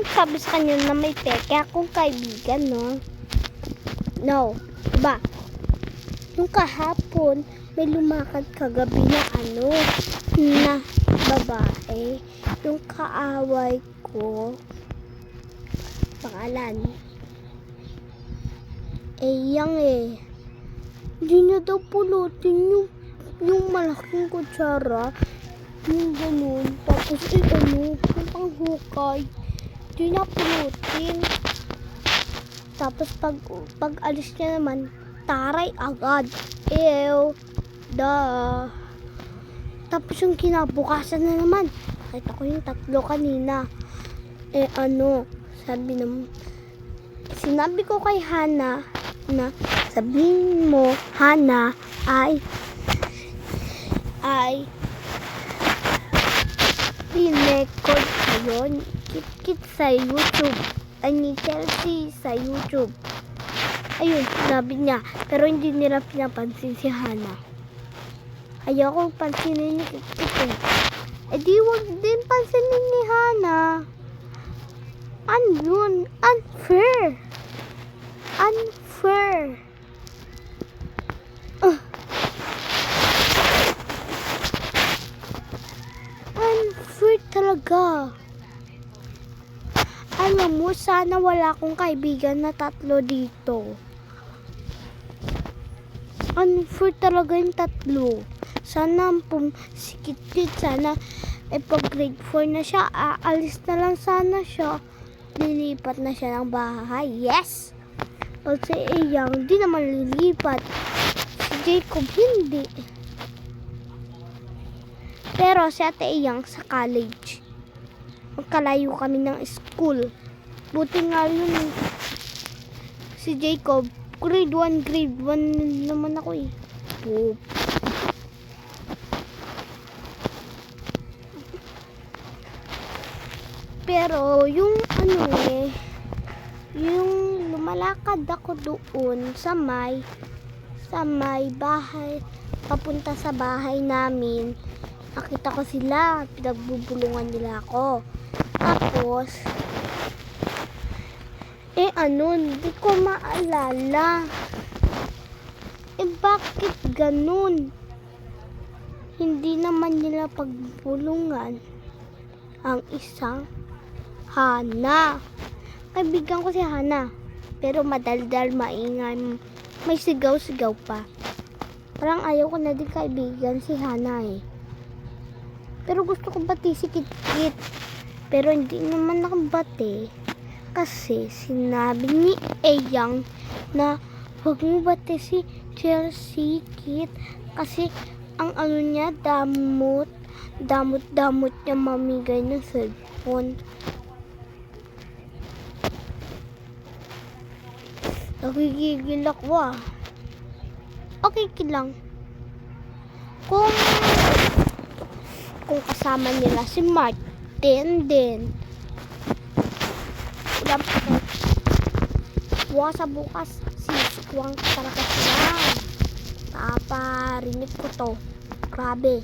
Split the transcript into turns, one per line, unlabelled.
nagsabi sa kanya na may peke akong kaibigan, no? No. Diba? Yung kahapon, may lumakad kagabi na na babae. Yung kaaway ko, pangalan, Eyang Hindi niya daw pulutin yung malaking kutsara. Yung ganun. Tapos yung panghukay. Hindi niya pulutin. Tapos pag alis niya naman, taray agad. Ew. Tapos yung kinabukasan na naman, nakita ko yung tatlo kanina. Sinabi ko kay Hana na sabihin mo, Hana, ay pinekod ko yun. Kit sa YouTube. Ni Chelsea sa YouTube. Ayun, sinabi niya. Pero hindi nila pinapansin si Hana. Ayoko pansinin ni Kit. Di wag din pansinin ni Hana. Ano yun? Unfair. Unfair talaga. Alam mo, sana wala akong kaibigan na tatlo dito. Unfair talaga yung tatlo. Sana si Kit, sana pag grade 4 na siya, aalis na lang sana siya. Lilipat na siya ng bahay. Yes! Pag si Eyang, di naman lilipat. Si Jacob, hindi. Pero si Ate Eyang sa college. Magkalayo kami ng school. Buti nga yun. Si Jacob, grade 1 naman ako Poop. Pero yung yung lumalakad ako doon sa may bahay, papunta sa bahay namin, nakita ko sila, pinagbubulungan nila ako. Tapos hindi ko maalala. Bakit ganun? Hindi naman nila pagbulungan ang isang Hana. Kaibigan ko si Hana. Pero madaldal, maingay. May sigaw-sigaw pa. Parang ayaw ko na din kaibigan si Hana Pero gusto ko bati si Kit. Pero hindi naman nakabati. Kasi sinabi ni Eyang na huwag mo bati si Chelsea Kit. Kasi ang niya, damot niya mamigay ng cellphone. Nagigigil ako Okay lang. Kung kasama nila si Martin din. Bukas sisikwang talaga sila. Paparinig ko to. Grabe.